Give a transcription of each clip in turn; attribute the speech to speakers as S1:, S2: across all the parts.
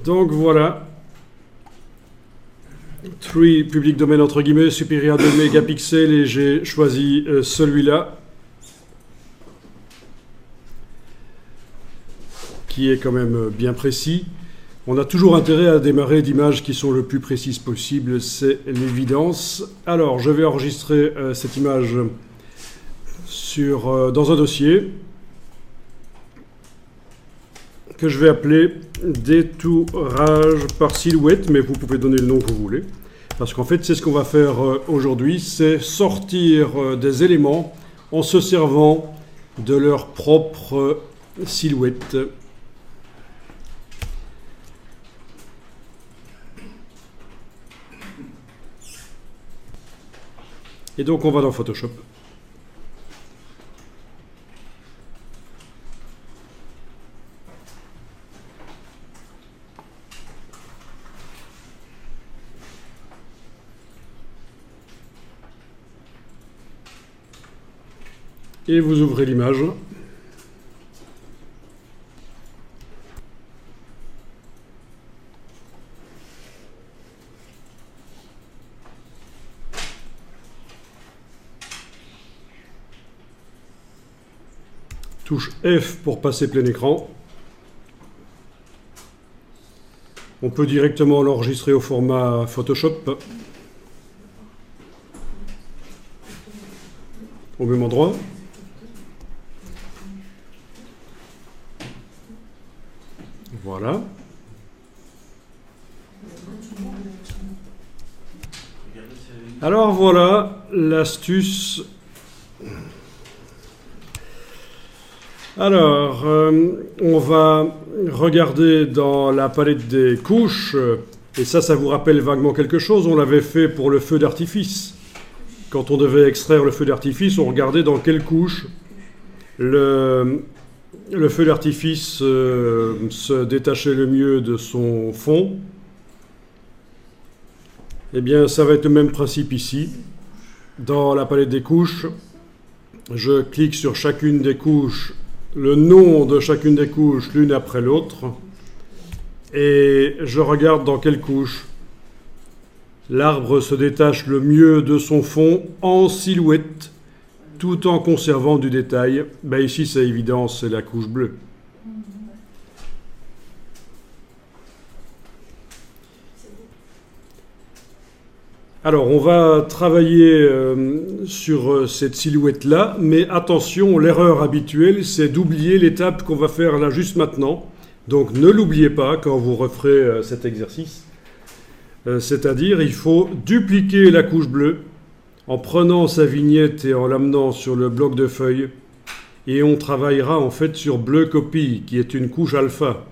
S1: Donc voilà, Tree public domain entre guillemets supérieur à 2 mégapixels et j'ai choisi celui-là qui est quand même bien précis. On a toujours intérêt à démarrer d'images qui sont le plus précises possible, c'est l'évidence. Alors je vais enregistrer cette image dans un dossier que je vais appeler détourage par silhouette, mais vous pouvez donner le nom que vous voulez. Parce qu'en fait, c'est ce qu'on va faire aujourd'hui, c'est sortir des éléments en se servant de leur propre silhouette. Et donc, on va dans Photoshop. Et vous ouvrez l'image. Touche F pour passer plein écran. On peut directement l'enregistrer au format Photoshop. Au même endroit. Voilà. Alors voilà l'astuce. Alors, on va regarder dans la palette des couches, et ça vous rappelle vaguement quelque chose, on l'avait fait pour le feu d'artifice. Quand on devait extraire le feu d'artifice, on regardait dans quelle couche le feu d'artifice se détachait le mieux de son fond. Eh bien, ça va être le même principe ici. Dans la palette des couches, je clique sur chacune des couches, le nom de chacune des couches l'une après l'autre, et je regarde dans quelle couche l'arbre se détache le mieux de son fond en silhouette, tout en conservant du détail. Ben ici, c'est évident, c'est la couche bleue. Alors, on va travailler sur cette silhouette-là, mais attention, l'erreur habituelle, c'est d'oublier l'étape qu'on va faire là juste maintenant. Donc, ne l'oubliez pas quand vous referez cet exercice. C'est-à-dire, il faut dupliquer la couche bleue en prenant sa vignette et en l'amenant sur le bloc de feuilles. Et on travaillera en fait sur bleu copy, qui est une couche alpha,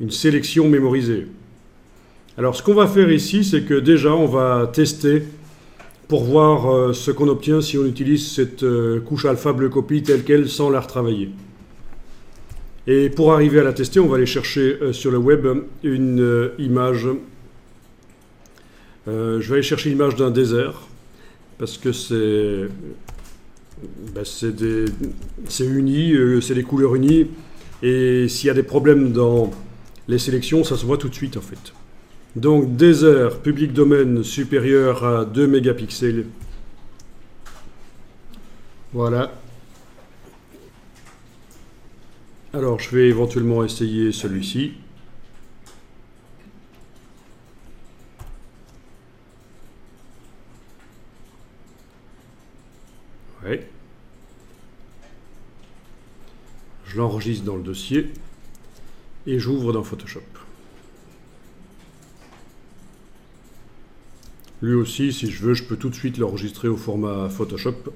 S1: une sélection mémorisée. Alors, ce qu'on va faire ici, c'est que déjà, on va tester pour voir ce qu'on obtient si on utilise cette couche alpha bleu copy telle qu'elle sans la retravailler. Et pour arriver à la tester, on va aller chercher sur le web une image. Je vais aller chercher l'image d'un désert parce que c'est uni, c'est des couleurs unies. Et s'il y a des problèmes dans les sélections, ça se voit tout de suite en fait. Donc, désert, public domaine supérieur à 2 mégapixels. Voilà. Alors, je vais éventuellement essayer celui-ci. Ouais. Je l'enregistre dans le dossier et j'ouvre dans Photoshop. Lui aussi, si je veux, je peux tout de suite l'enregistrer au format Photoshop.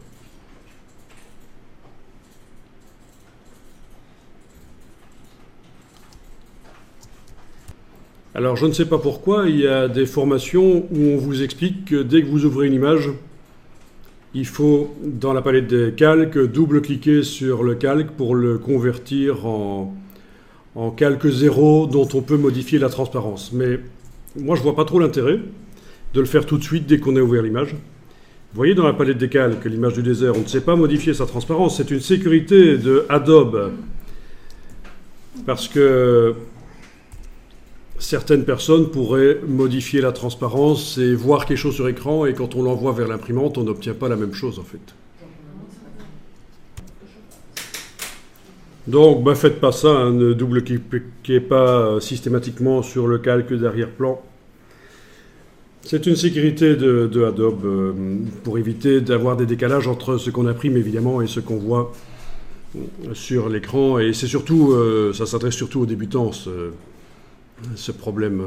S1: Alors, je ne sais pas pourquoi, il y a des formations où on vous explique que dès que vous ouvrez une image, il faut, dans la palette des calques, double-cliquer sur le calque pour le convertir en calque 0 dont on peut modifier la transparence. Mais moi, je ne vois pas trop l'intérêt de le faire tout de suite dès qu'on a ouvert l'image. Vous voyez dans la palette des calques, l'image du désert, on ne sait pas modifier sa transparence. C'est une sécurité de Adobe. Parce que certaines personnes pourraient modifier la transparence et voir quelque chose sur écran, et quand on l'envoie vers l'imprimante, on n'obtient pas la même chose en fait. Donc, faites pas ça, hein, ne double-cliquez pas systématiquement sur le calque d'arrière-plan. C'est une sécurité de Adobe pour éviter d'avoir des décalages entre ce qu'on imprime évidemment et ce qu'on voit sur l'écran. Et c'est surtout, ça s'adresse surtout aux débutants, ce problème.